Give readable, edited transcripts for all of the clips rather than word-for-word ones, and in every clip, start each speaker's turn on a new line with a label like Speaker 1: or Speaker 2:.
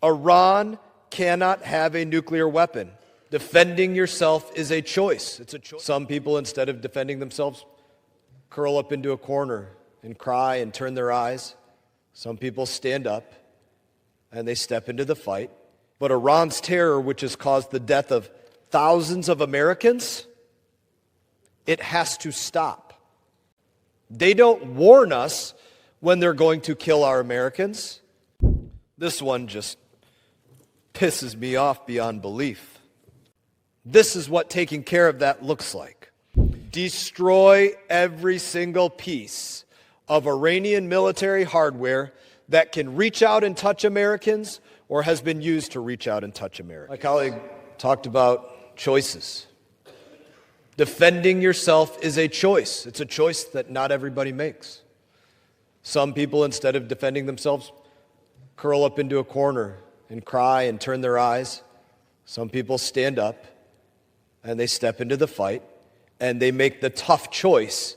Speaker 1: Iran cannot have a nuclear weapon. Defending yourself is a choice. It's a choice. Some people, instead of defending themselves, curl up into a corner and cry and turn their eyes. Some people stand up and they step into the fight. But Iran's terror, which has caused the death of thousands of Americans, it has to stop. They don't warn us when they're going to kill our Americans. This one just pisses me off beyond belief. This is what taking care of that looks like. Destroy every single piece of Iranian military hardware that can reach out and touch Americans or has been used to reach out and touch Americans. My colleague talked about choices. Defending yourself is a choice. It's a choice that not everybody makes. Some people, instead of defending themselves, curl up into a corner and cry and turn their eyes. Some people stand up and they step into the fight and they make the tough choice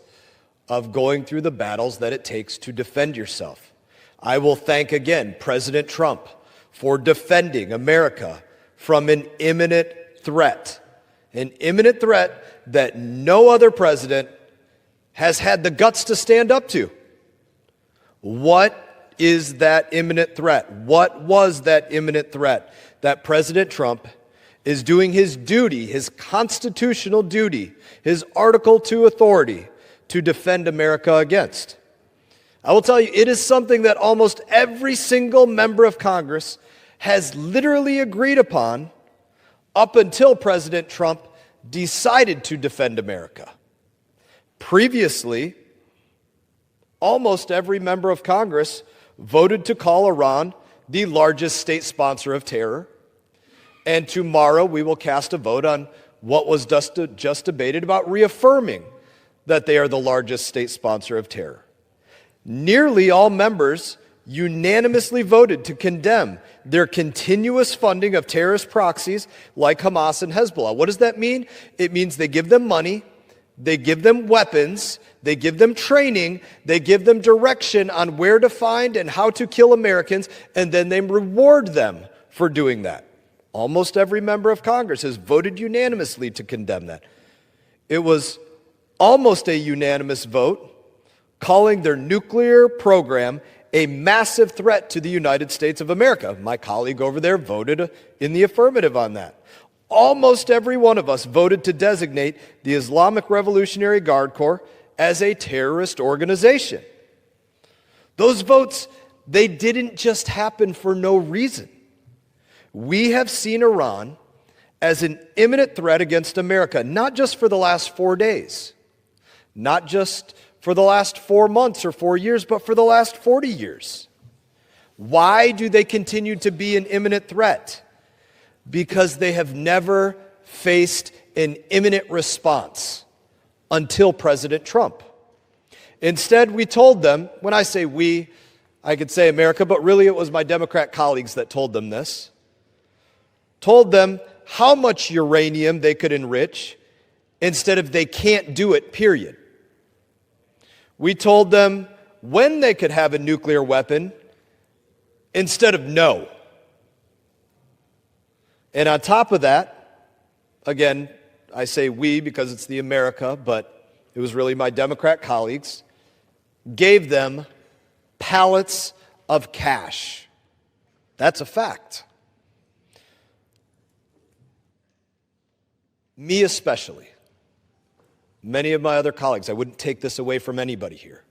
Speaker 1: of going through the battles that it takes to defend yourself. I will thank again President Trump for defending America from an imminent threat that no other president has had the guts to stand up to. What is that imminent threat? What was that imminent threat that President Trump is doing his duty, his constitutional duty, his Article 2 authority to defend America against? I will tell you, it is something that almost every single member of Congress has literally agreed upon up until President Trump decided to defend America. Previously, almost every member of Congress voted to call Iran the largest state sponsor of terror. And tomorrow we will cast a vote on what was just debated about reaffirming that they are the largest state sponsor of terror. Nearly all members unanimously voted to condemn their continuous funding of terrorist proxies like Hamas and Hezbollah. What does that mean? It means they give them money, they give them weapons, they give them training, they give them direction on where to find and how to kill Americans, and then they reward them for doing that. Almost every member of Congress has voted unanimously to condemn that. It was almost a unanimous vote calling their nuclear program a massive threat to the United States of America. My colleague over there voted in the affirmative on that. Almost every one of us voted to designate the Islamic Revolutionary Guard Corps as a terrorist organization. Those votes, they didn't just happen for no reason. We have seen Iran as an imminent threat against America, not just for the last 4 days, not just for the last 4 months or 4 years, but for the last 40 years. Why do they continue to be an imminent threat? Because they have never faced an imminent response until President Trump. Instead, we told them, when I say we, I could say America, but really it was my Democrat colleagues that told them this, told them how much uranium they could enrich instead of they can't do it, period. We told them when they could have a nuclear weapon instead of no. And on top of that, again, I say we because it's the America, but it was really my Democrat colleagues, gave them pallets of cash. That's a fact. Me especially. Many of my other colleagues, I wouldn't take this away from anybody here.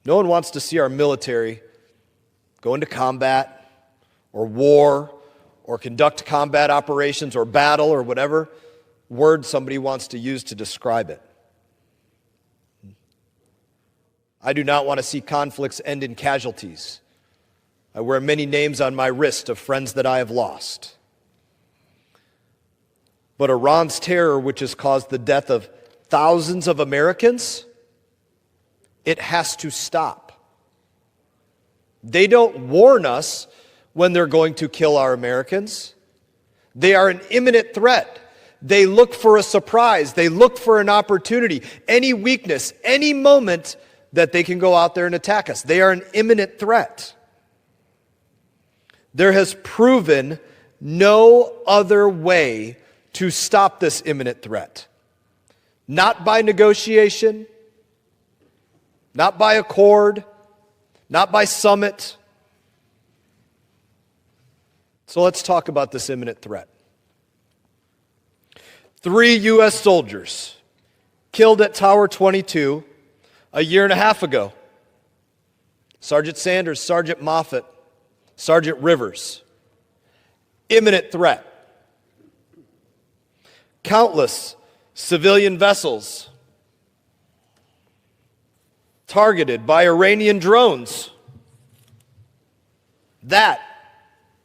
Speaker 1: No one wants to see our military go into combat or war or conduct combat operations or battle or whatever word somebody wants to use to describe it. I do not want to see conflicts end in casualties. I wear many names on my wrist of friends that I have lost. But Iran's terror, which has caused the death of thousands of Americans, it has to stop. They don't warn us when they're going to kill our Americans. They are an imminent threat. They look for a surprise. They look for an opportunity, any weakness, any moment that they can go out there and attack us. They are an imminent threat. There has proven no other way to stop this imminent threat. Not by negotiation, not by accord, not by summit. So let's talk about this imminent threat. 3 U.S. soldiers killed at Tower 22 a year and a half ago. Sergeant Sanders, Sergeant Moffett, Sergeant Rivers. Imminent threat. Countless civilian vessels targeted by Iranian drones. That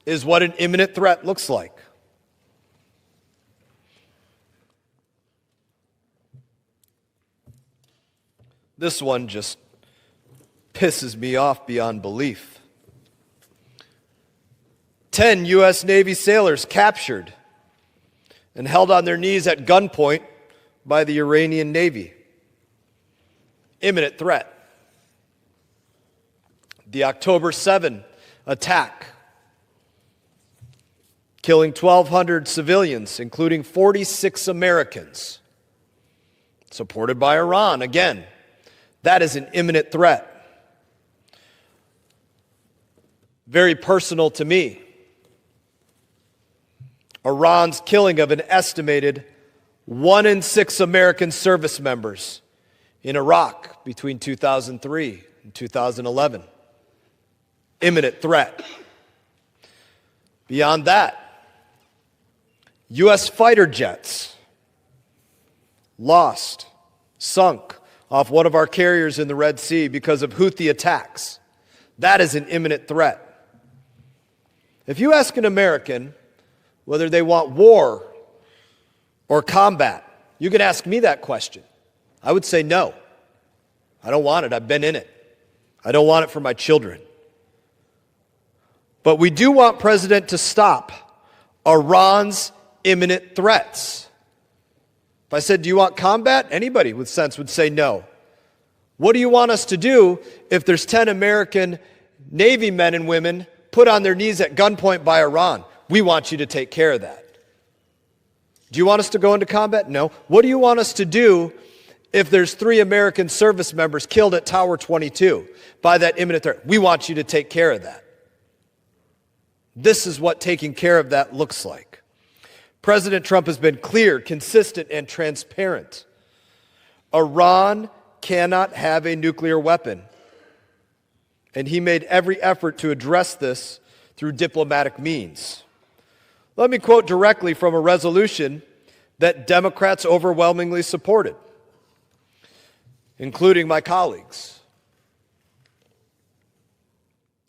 Speaker 1: is what an imminent threat looks like. This one just pisses me off beyond belief. 10 U.S. Navy sailors captured and held on their knees at gunpoint by the Iranian Navy. Imminent threat. The October 7 attack, killing 1,200 civilians, including 46 Americans, supported by Iran. Again, that is an imminent threat. Very personal to me. Iran's killing of an estimated 1 in 6 American service members in Iraq between 2003 and 2011. Imminent threat. Beyond that, U.S. fighter jets lost, sunk off one of our carriers in the Red Sea because of Houthi attacks. That is an imminent threat. If you ask an American whether they want war or combat, you can ask me that question. I would say no. I don't want it. I've been in it. I don't want it for my children. But we do want President to stop Iran's imminent threats. If I said, do you want combat? Anybody with sense would say no. What do you want us to do if there's 10 American Navy men and women put on their knees at gunpoint by Iran? We want you to take care of that. Do you want us to go into combat? No. What do you want us to do if there's 3 American service members killed at Tower 22 by that imminent threat? We want you to take care of that. This is what taking care of that looks like. President Trump has been clear, consistent, and transparent. Iran cannot have a nuclear weapon. And he made every effort to address this through diplomatic means. Let me quote directly from a resolution that Democrats overwhelmingly supported, including my colleagues.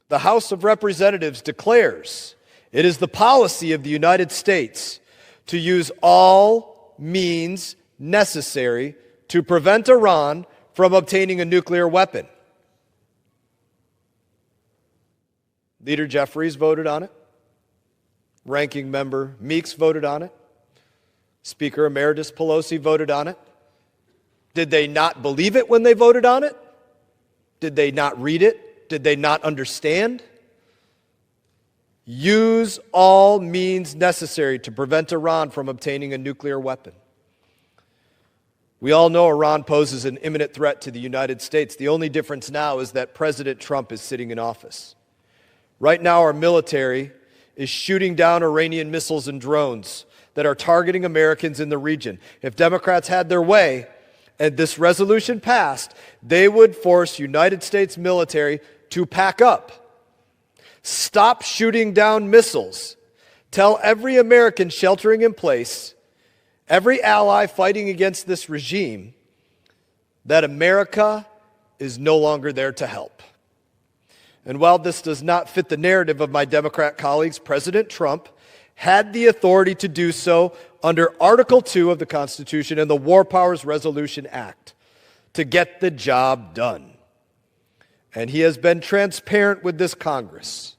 Speaker 1: The House of Representatives declares it is the policy of the United States to use all means necessary to prevent Iran from obtaining a nuclear weapon. Leader Jeffries voted on it. Ranking Member Meeks voted on it. Speaker Emeritus Pelosi voted on it. Did they not believe it when they voted on it? Did they not read it? Did they not understand? Use all means necessary to prevent Iran from obtaining a nuclear weapon. We all know Iran poses an imminent threat to the United States. The only difference now is that President Trump is sitting in office. Right now, our military is shooting down Iranian missiles and drones that are targeting Americans in the region. If Democrats had their way and this resolution passed, they would force United States military to pack up. Stop shooting down missiles. Tell every American sheltering in place, every ally fighting against this regime, that America is no longer there to help. And while this does not fit the narrative of my Democrat colleagues, President Trump had the authority to do so under Article 2 of the Constitution and the War Powers Resolution Act to get the job done. And he has been transparent with this Congress.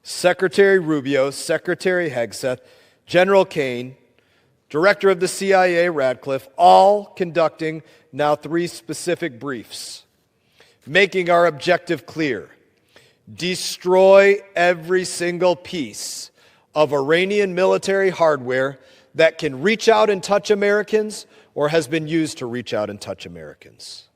Speaker 1: Secretary Rubio, Secretary Hegseth, General Kane, Director of the CIA Radcliffe, all conducting now 3 specific briefs, making our objective clear. destroy every single piece of Iranian military hardware that can reach out and touch Americans or has been used to reach out and touch Americans.